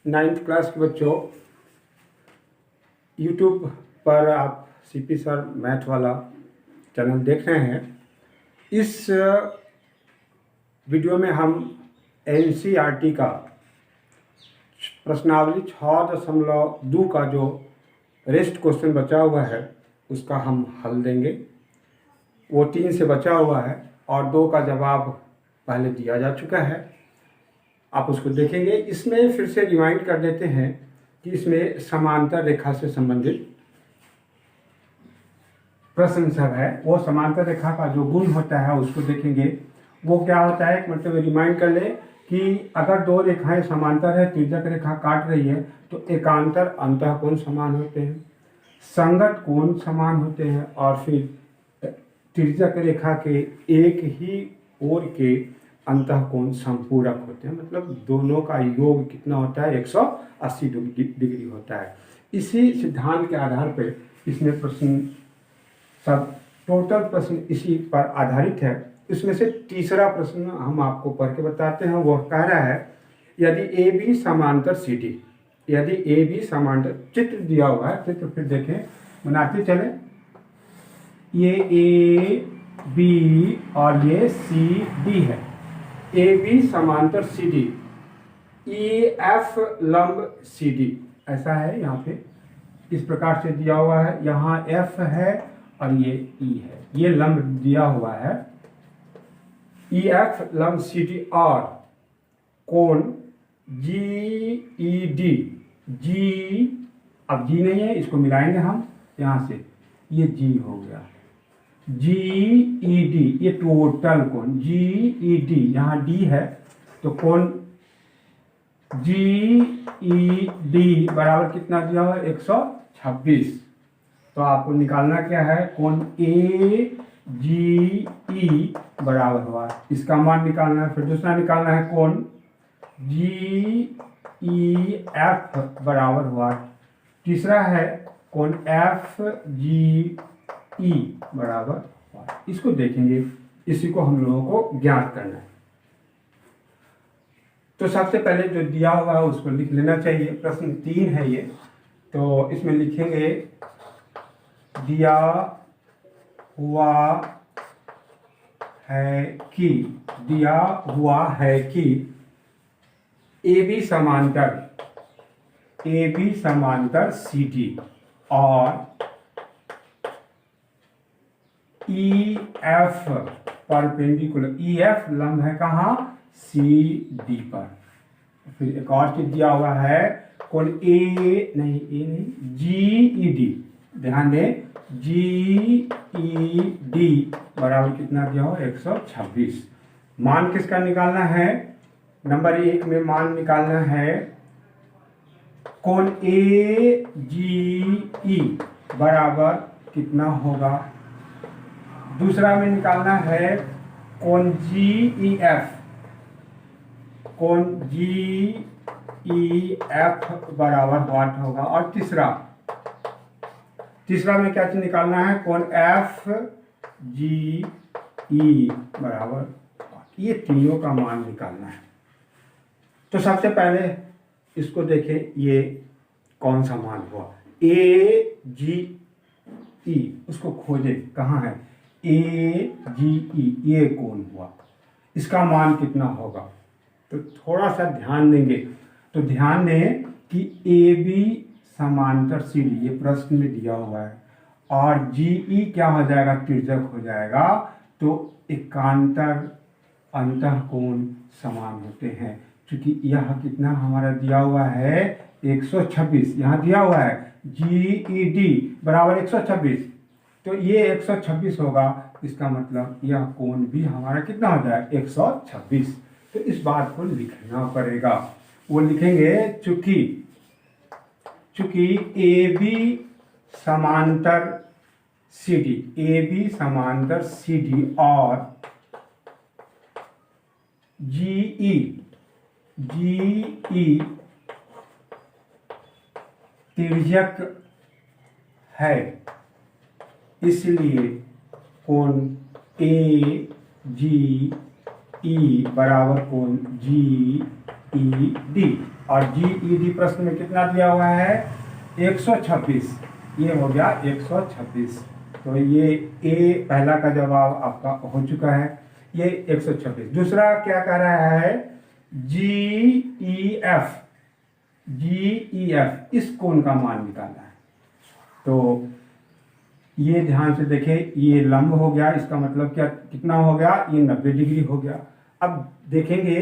9th class के बच्चों, YouTube पर आप सीपी सर मैथ वाला चैनल देख रहे हैं। इस वीडियो में हम एनसीईआरटी का प्रश्नावली 6.2 का जो रेस्ट क्वेश्चन बचा हुआ है उसका हम हल देंगे। वो 3 से बचा हुआ है और 2 का जवाब पहले दिया जा चुका है, आप उसको देखेंगे। इसमें फिर से रिमाइंड कर देते हैं कि इसमें समांतर रेखा से संबंधित प्रश्न सब है। वो समांतर रेखा का जो गुण होता है उसको देखेंगे। वो क्या होता है, मतलब रिमाइंड कर ले कि अगर 2 रेखाएं समांतर है, तिर्यक रेखा काट रही है, तो एकांतर अंतःकोण समान होते हैं, संगत कोण समान होते हैं और फिर तिर्यक रेखा के एक ही ओर के अंतःकोण संपूरक होते हैं। मतलब दोनों का योग कितना होता है, 180 डिग्री होता है। इसी सिद्धांत के आधार पर इसमें प्रश्न सब टोटल प्रश्न इसी पर आधारित है। इसमें से तीसरा प्रश्न हम आपको पढ़ के बताते हैं। वह कह रहा है, यदि ए बी समांतर सी डी, यदि ए बी समांतर, चित्र दिया हुआ है, चित्र फिर देखें, बनाते चले। ये ए बी और ये सी डी है। ए बी समांतर सी डी, ई एफ लंब सी डी, ऐसा है। यहाँ पे इस प्रकार से दिया हुआ है। यहाँ एफ है और ये ई है, ये लंब दिया हुआ है। ई एफ लंब सी डी और कोण जी ई डी, जी अब जी नहीं है, इसको मिलाएंगे हम यहाँ से, ये जी हो गया। जी ई डी, ये टोटल कोण जी ई डी, यहाँ डी है तो कोण जी ई डी बराबर कितना दिया हुआ है, 126। तो आपको निकालना क्या है, कोण ए जी ई बराबर हुआ, इसका मान निकालना है। फिर दूसरा निकालना है, कोण जी ई एफ बराबर हुआ। तीसरा है कोण एफ जी ई बराबर हुआ। इसको देखेंगे, इसी को हम लोगों को ज्ञात करना है। तो सबसे पहले जो दिया हुआ है उसको लिख लेना चाहिए। प्रश्न 3 है ये, तो इसमें लिखेंगे, दिया हुआ है कि, दिया हुआ है कि ए बी समांतर सी डी और E F perpendicular, E F लंब है कहाँ, सी डी पर। फिर एक और चीज दिया हुआ है, कोण ए नहीं, जी ई डी, ध्यान दें, जी ई डी बराबर कितना दिया हो, 126। मान किसका निकालना है, नंबर 1 में मान निकालना है कोण ए जी ई बराबर कितना होगा। दूसरा में निकालना है कोण जी ई एफ, कोण जी ई एफ बराबर व्हाट होगा। और तीसरा में क्या चीज निकालना है, कोण एफ जी ई बराबर, ये तीनों का मान निकालना है। तो सबसे पहले इसको देखें, ये कौन सा मान हुआ, ए जी ई, उसको खोजें कहाँ है, ए जी ई, ये कोण हुआ, इसका मान कितना होगा। तो थोड़ा सा ध्यान देंगे, तो ध्यान दें कि ए बी समांतर सी डी, ये प्रश्न में दिया हुआ है, और जी ई क्या हो जाएगा, तिर्यक हो जाएगा। तो एकांतर अंतःकोण समान होते हैं। क्योंकि यह कितना हमारा दिया हुआ है, 126, यहाँ दिया हुआ है जी ई डी बराबर 126, तो ये 126 होगा। इसका मतलब यह कोण भी हमारा कितना हो जाएगा, 126। तो इस बात को लिखना पड़ेगा। वो लिखेंगे, चूंकि ए बी समांतर सी डी, ए बी समांतर सी डी और जी ई तिर्यक है, इसलिए कोण ए जी ई बराबर कोण जी ई डी, और जी ई डी प्रश्न में कितना दिया हुआ है 126, ये हो गया 126। तो ये ए पहला का जवाब आपका हो चुका है, ये 126। दूसरा क्या कह रहा है जी ई एफ, जी ई एफ इस कोण का मान निकालना है। तो ये ध्यान से देखें, ये लंब हो गया, इसका मतलब क्या कितना हो गया, ये 90 डिग्री हो गया। अब देखेंगे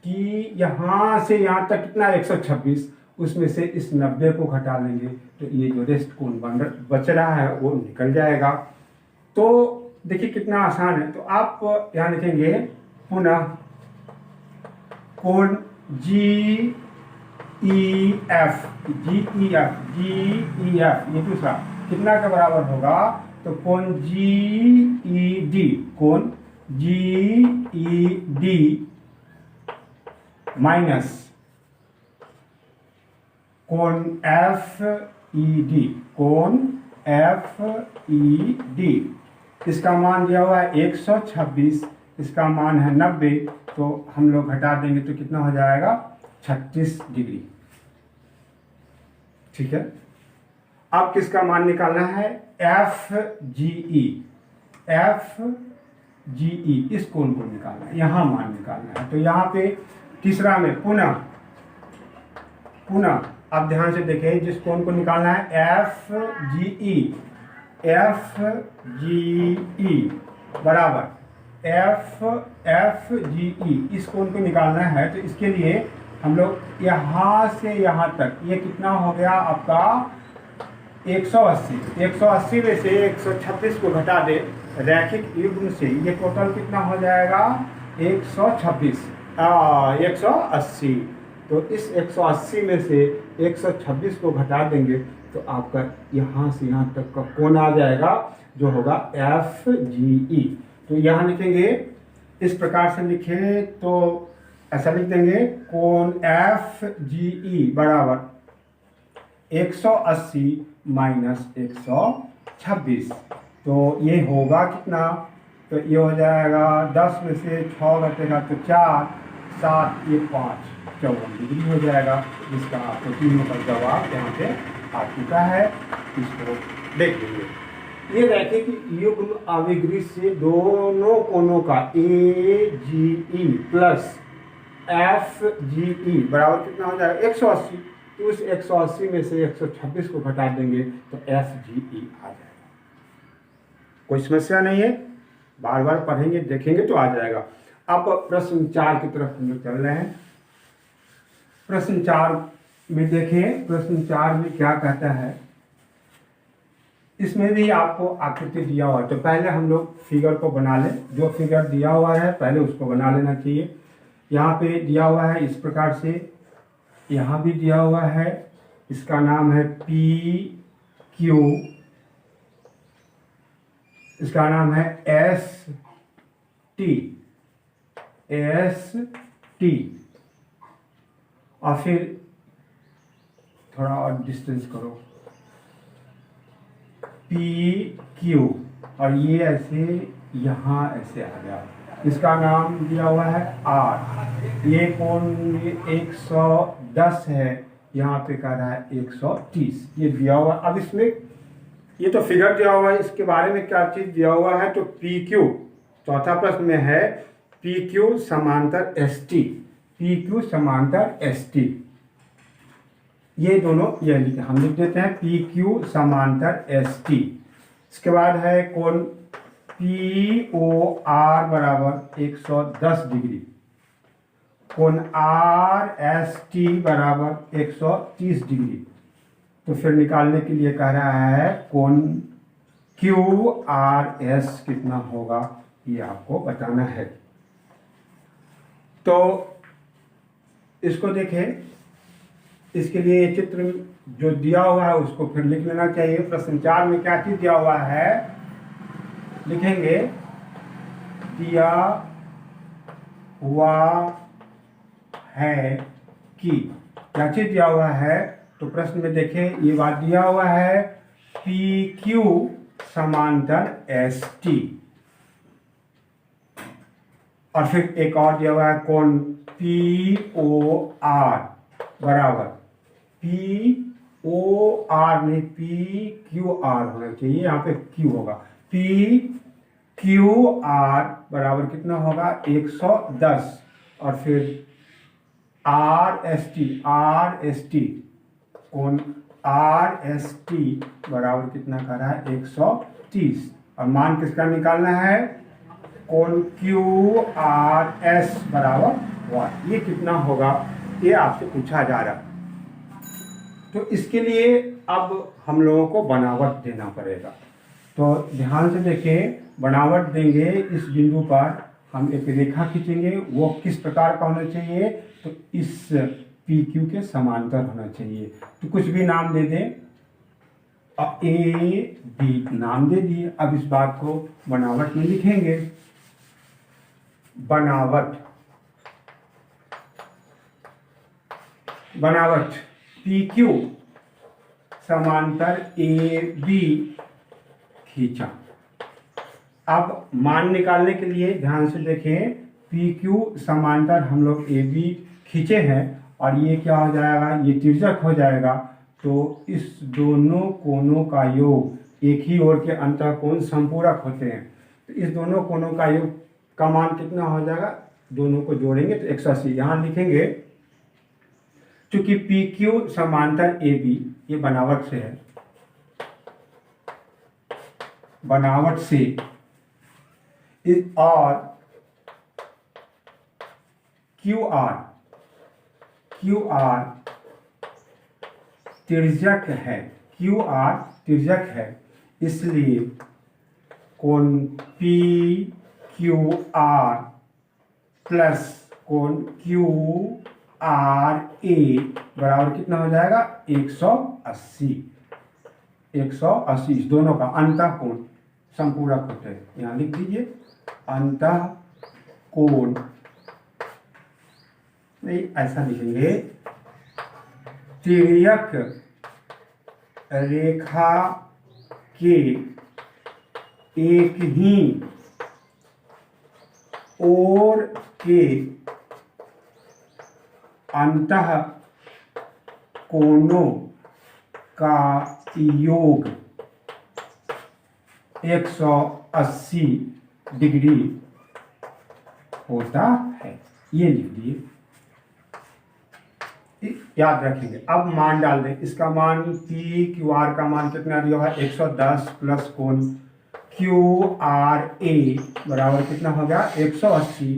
कि यहाँ से यहाँ तक कितना 126, उसमें से इस 90 को घटा लेंगे तो ये जो रेस्ट कोण बच रहा है वो निकल जाएगा। तो देखिए कितना आसान है। तो आप यहाँ लिखेंगे पुनः कोण जी ई एफ, जी ई एफ, जी ई एफ ये दूसरा कितना के बराबर होगा, तो कोण जी ई डी, कोण जी ई डी माइनस कोण एफ ई डी, कोण एफ ई डी, इसका मान दिया हुआ है 126, इसका मान है 90, तो हम लोग घटा देंगे तो कितना हो जाएगा 36 डिग्री। ठीक है, अब किसका मान निकालना है एफ जी ई, एफ जी ई इस कोण को निकालना है, यहां मान निकालना है। तो यहां पे तीसरा में पुनः आप ध्यान से देखें, जिस कोण को निकालना है एफ जी ई, एफ जी ई बराबर एफ जी ई इस कोण को निकालना है। तो इसके लिए हम लोग यहाँ से यहाँ तक ये कितना हो गया आपका 180 में से 126 को घटा दे रैखिक युग्म से, ये टोटल कितना हो जाएगा 126 180। तो इस 180 में से 126 को घटा देंगे तो आपका यहाँ से यहाँ तक का कोण आ जाएगा जो होगा एफ जी ई। तो यहाँ लिखेंगे इस प्रकार से लिखे तो ऐसा लिख देंगे कोण एफ जी ई बराबर 180 माइनस 126। तो ये होगा कितना, तो ये हो जाएगा 10 में से 6 घटेगा तो 4, 7 ये 5 54 डिग्री हो जाएगा। इसका आपको तीनों का जवाब यहाँ पे आ चुका है, इसको देख लीजिए। ये रैखिक युग्म अविग्रही से दोनों कोणों का ए जी ई प्लस एफ जी ई बराबर कितना हो जाएगा 180। तो उस 180 में से 126 को घटा देंगे तो एफ जी ई आ जाएगा। कोई समस्या नहीं है, बार बार पढ़ेंगे देखेंगे तो आ जाएगा। अब प्रश्न 4 की तरफ हम लोग चल रहे हैं। प्रश्न 4 में देखें, प्रश्न 4 में क्या कहता है, इसमें भी आपको आकृति दिया हुआ है। तो पहले हम लोग फिगर को बना लें, जो फिगर दिया हुआ है पहले उसको बना लेना चाहिए। यहाँ पे दिया हुआ है इस प्रकार से, यहाँ भी दिया हुआ है, इसका नाम है पी क्यू, इसका नाम है एस टी, और फिर थोड़ा और डिस्टेंस करो पी क्यू, और ये ऐसे यहाँ ऐसे आ गया। इसका नाम दिया हुआ है आर। ये कोण 110 है, यहाँ पे कह रहा है 130, ये दिया हुआ। अब इसमें ये तो फिगर दिया हुआ है, इसके बारे में क्या चीज़ दिया हुआ है, तो पी क्यू चौथा प्रश्न में है पी क्यू समांतर एस टी, पी क्यू समांतर एस टी, ये दोनों ये हम लिख देते हैं पी क्यू समांतर एस टी। इसके बाद है कोण पी ओ आर बराबर 110 डिग्री, कोण आर एस टी बराबर 130 डिग्री। तो फिर निकालने के लिए कह रहा है कोण क्यू आर एस कितना होगा, ये आपको बताना है। तो इसको देखें, इसके लिए ये चित्र जो दिया हुआ है उसको फिर लिख लेना चाहिए। प्रश्न 4 में क्या चीज दिया हुआ है, लिखेंगे दिया हुआ है कि, क्या चीज दिया हुआ है, तो प्रश्न में देखें ये बात दिया हुआ है पी क्यू समांतर एस टी, और फिर एक और दिया हुआ है कोण POR बराबर POR नहीं PQR होना चाहिए, यहाँ पे Q होगा। PQR बराबर कितना होगा 110 और फिर RST कौन RST बराबर कितना कर रहा है 130 और मान किसका निकालना है कौन QRS बराबर 1। ये कितना होगा ये आपसे पूछा जा रहा है। तो इसके लिए अब हम लोगों को बनावट देना पड़ेगा। तो ध्यान से देखिए, बनावट देंगे इस बिंदु पर हम एक रेखा खींचेंगे, वो किस प्रकार का होना चाहिए तो इस PQ के समांतर होना चाहिए। तो कुछ भी नाम दे दें, AB नाम दे दिए। अब इस बात को बनावट में लिखेंगे। बनावट PQ समांतर AB खींचा। अब मान निकालने के लिए ध्यान से देखें, PQ समांतर हम लोग AB खींचे हैं और ये क्या हो जाएगा ये तिर्यक हो जाएगा। तो इस दोनों कोणों का योग, एक ही ओर के अंतःकोण संपूरक होते हैं, तो इस दोनों कोणों का योग का मान कितना हो जाएगा, दोनों को जोड़ेंगे तो 180। यहाँ लिखेंगे चूंकि PQ समांतर AB ये बनावट से है, बनावट से और QR तिर्यक है, QR तिर्यक है, इसलिए कोण PQR प्लस कोण QRA बराबर कितना हो जाएगा 180। 180 इस दोनों का अंतःकोण संपूरक होते हैं। यहाँ लिख दीजिए अंतःकोण, नहीं ऐसा लिखेंगे, तिर्यक रेखा के एक ही ओर के अंतःकोणों का योग 180 डिग्री होता है। ये लिख दिए, याद रखेंगे। अब मान डाल दें, इसका मान PQR का मान कितना दिया है 110 प्लस कोण QRA बराबर कितना हो गया 180।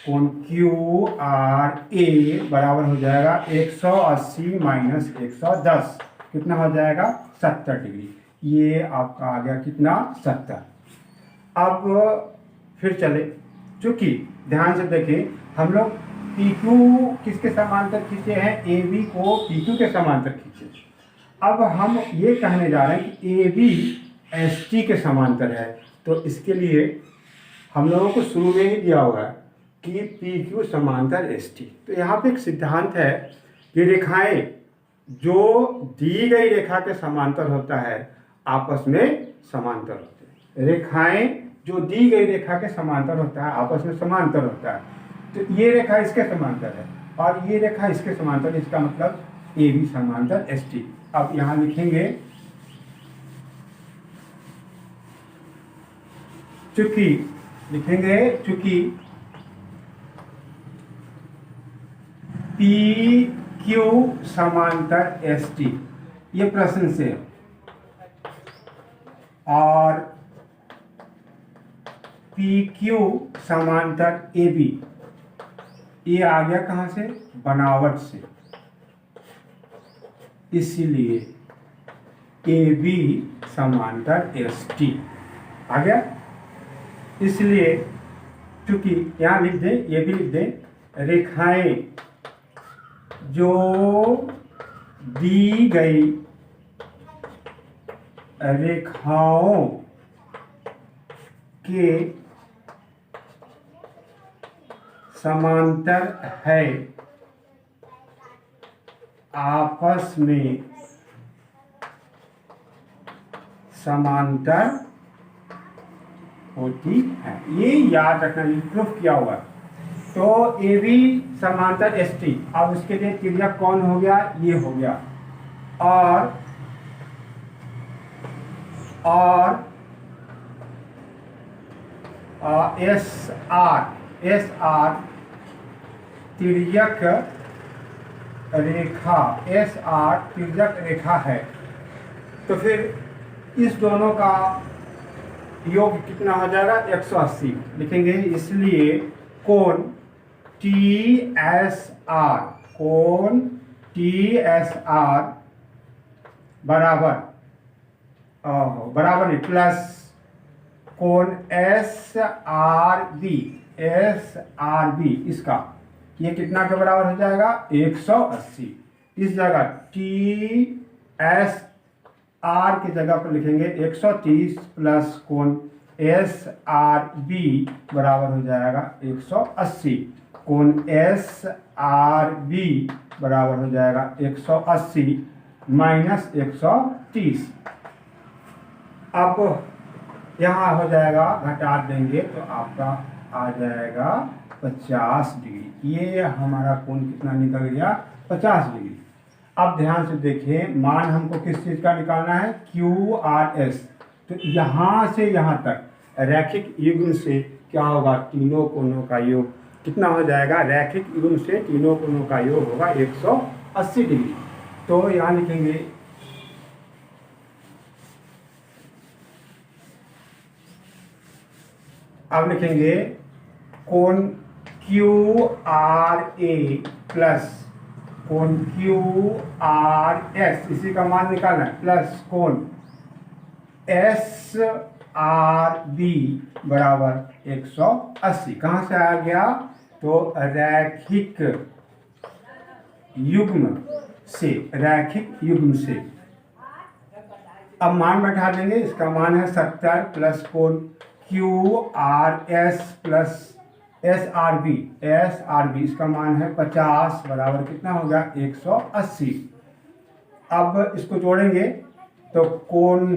कोण QRA बराबर हो जाएगा 180 माइनस 110 कितना हो जाएगा 70 डिग्री। ये आपका आ गया कितना 70। अब फिर चले, चूंकि ध्यान से देखें हम लोग PQ किसके समांतर खींचे हैं, AB को PQ के समांतर खींचे। अब हम ये कहने जा रहे हैं कि AB ST के समांतर है, तो इसके लिए हम लोगों को शुरू में ही दिया होगा कि PQ समांतर ST। तो यहाँ पे एक सिद्धांत है कि रेखाएं जो दी गई रेखा के समांतर होता है आपस में समांतर होते हैं। रेखाएं जो दी गई रेखा के समांतर होता है आपस में समांतर होता है। तो ये रेखा इसके समांतर है और ये रेखा इसके समांतर, इसका मतलब AB समांतर ST। अब यहाँ लिखेंगे चूंकि PQ समांतर ST ये प्रश्न से है और PQ समांतर AB ये आ गया कहाँ से, बनावट से, इसलिए AB समांतर ST आ गया। इसलिए चूंकि यहाँ लिख दें, ये भी लिख दें, रेखाएं जो दी गई रेखाओं के समांतर है आपस में समांतर होती है। ये याद रखना, प्रूफ किया हुआ है। तो ए बी समांतर एस टी। अब उसके लिए तिर्यक कौन हो गया, ये हो गया। और एस आर तिर्यक रेखा, एस आर तिर्यक रेखा है। तो फिर इस दोनों का योग कितना हो जाएगा, 180 लिखेंगे। इसलिए कोण टी एस आर, कोण टी एस आर बराबर नहीं प्लस कोण S R B, S R B इसका ये कितना के बराबर हो जाएगा, 180। इस जगह टी एस आर की जगह पर लिखेंगे 130 प्लस कोण एस आर बी बराबर हो जाएगा 180। कोण एस आर बी बराबर हो जाएगा 180 माइनस 130। अब यहाँ हो जाएगा, घटा देंगे तो आपका आ जाएगा 50 डिग्री। ये हमारा कोण कितना निकल गया, 50 डिग्री। अब ध्यान से देखिए, मान हमको किस चीज़ का निकालना है, क्यू आर एस। तो यहाँ से यहाँ तक रैखिक युग्म से क्या होगा, तीनों कोणों का योग कितना हो जाएगा, रैखिक युग्म से तीनों कोणों का योग होगा 180 डिग्री। तो यहाँ लिखेंगे अब लिखेंगे कोण क्यू आर ए प्लस कोण क्यू आर एस, इसी का मान निकालना है, प्लस कोण एस आर बी बराबर 180। कहाँ से आ गया, तो रैखिक युग्म से, रैखिक युग्म से। अब मान बैठा देंगे, इसका मान है 70 प्लस कोण Q R S plus S R B, इसका मान है 50 बराबर कितना हो गया, 180। अब इसको जोड़ेंगे तो कोण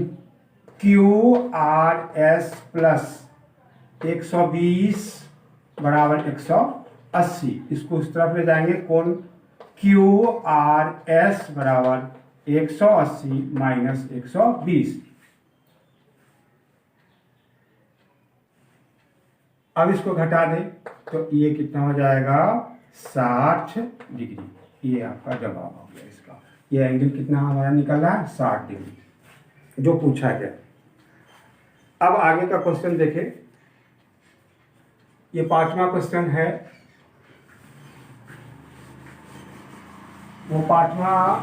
क्यू आर एस प्लस 120 बराबर 180। इसको उस तरफ ले जाएंगे, कोण क्यू आर एस बराबर 180 माइनस 120। अब इसको घटा दें तो ये कितना हो जाएगा, 60 डिग्री। ये आपका जवाब हो गया इसका। ये एंगल कितना हमारा निकला है, 60 डिग्री जो पूछा गया। अब आगे का क्वेश्चन देखें, ये 5वां क्वेश्चन है। वो 5वां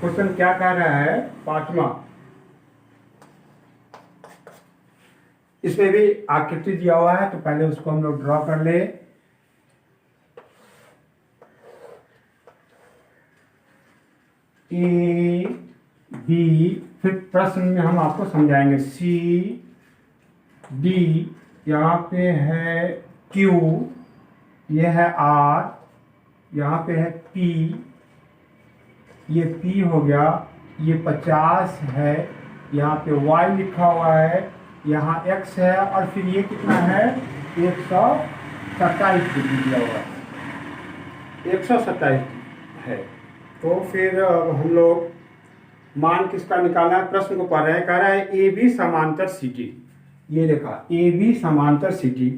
क्वेश्चन क्या कह रहा है, 5वां, इसमें भी आकृति दिया हुआ है। तो पहले उसको हम लोग ड्रॉ कर ले। ए बी, फिर प्रश्न में हम आपको समझाएंगे, सी डी, यहाँ पे है क्यू, ये है आर, यहाँ पे है पी, ये पी हो गया, ये 50 है, यहाँ पे वाई लिखा हुआ है, यहाँ x है, और फिर ये कितना है, 127 डिग्री दिया हुआ है, 127 है। तो फिर हम लोग मान किसका निकालना है, प्रश्न को पढ़ रहे हैं। कह रहा है ए बी समांतर सी टी, ये देखा ए बी समांतर सी टी,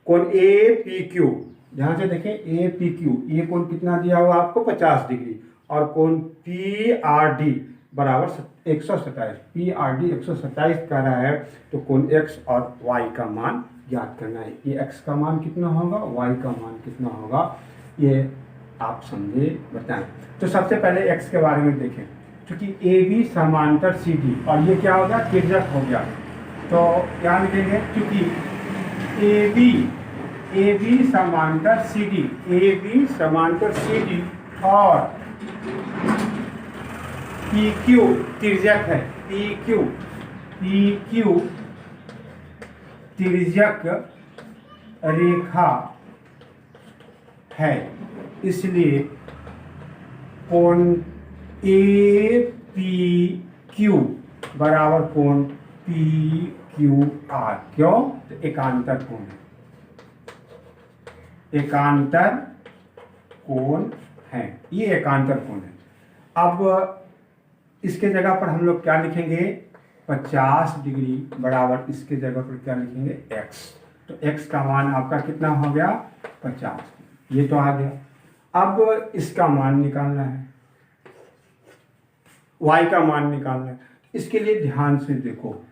कोण ए पी क्यू, ध्यान से देखें ए पी क्यू, ये कोण कितना दिया हुआ आपको, 50 डिग्री, और कोण पी आर डी बराबर 127, पी आर डी 127 कर रहा है। तो कोण x और y का मान ज्ञात करना है। ये x का मान कितना होगा, y का मान कितना होगा, ये आप समझे बताएं। तो सबसे पहले x के बारे में देखें, क्योंकि ए बी समांतर सी डी, और ये क्या हो गया, तिर्यक हो गया। तो क्या लिखेंगे, क्योंकि ए बी समांतर सी डी, ए बी समांतर सी डी, और पी क्यू तिर्यक है, पी क्यू तिर्यक रेखा है, इसलिए कोण ए पी क्यू बराबर कोण पी क्यू आर। क्यों, तो एकांतर कोण है। एकांतर कोण है, ये एकांतर कोण है। अब इसके जगह पर हम लोग क्या लिखेंगे, 50 डिग्री बराबर इसके जगह पर क्या लिखेंगे, x। तो x का मान आपका कितना हो गया, 50, ये तो आ गया। अब इसका मान निकालना है, y का मान निकालना है। इसके लिए ध्यान से देखो,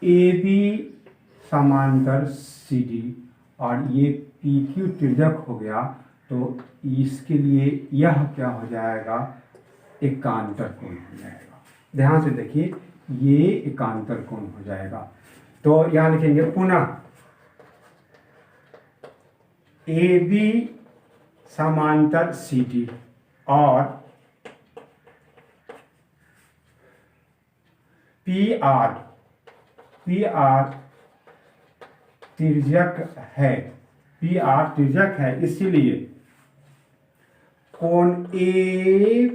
AB समांतर CD और ये PQ तिर्यक हो गया, तो इसके लिए यह क्या हो जाएगा, एकांतर कोण हो जाएगा। ध्यान से देखिए, ये एकांतर कोण हो जाएगा। तो यहां लिखेंगे पुनः AB समांतर CD और PR तिर्यक है, PR तिर्यक है, इसीलिए कोण APR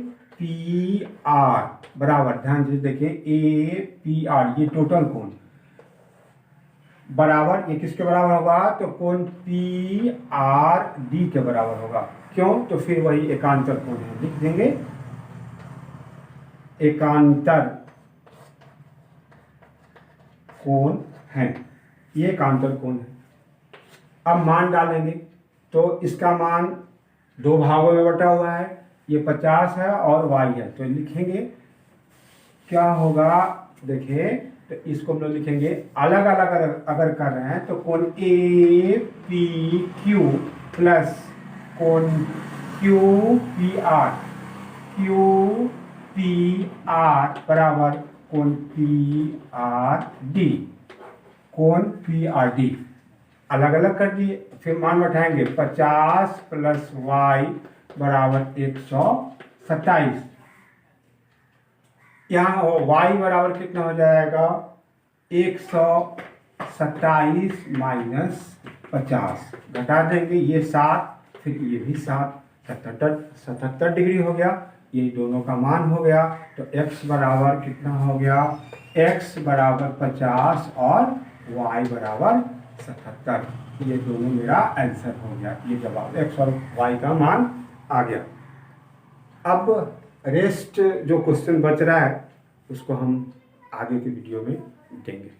बराबर, ध्यान से देखें, APR ये टोटल कोण बराबर, ये किसके बराबर होगा, तो कोण PRD के बराबर होगा। क्यों, तो फिर वही एकांतर कोण है, लिख देंगे एकांतर कोण है, ये एकांतर कोण है। अब मान डालेंगे, तो इसका मान दो भागों में बटा हुआ है, ये 50 है और y है, तो लिखेंगे क्या होगा, देखिए, तो इसको हम लोग लिखेंगे अलग अलग अगर कर रहे हैं तो कोण APQ प्लस कोण QPR बराबर कोण PRD, कोण PRD अलग अलग कर दिए। फिर मान बैठाएंगे, 50 प्लस y बराबर 127। यहाँ y बराबर कितना हो जाएगा, 127 माइनस 50, घटा देंगे, ये 7, फिर ये भी 7, 77 डिग्री हो गया, ये दोनों का मान हो गया। तो x बराबर कितना हो गया, x बराबर 50 और y बराबर 77, ये दोनों मेरा आंसर हो गया, ये जवाब x और y का मान आ गया। अब रेस्ट जो क्वेश्चन बच रहा है उसको हम आगे के वीडियो में देंगे।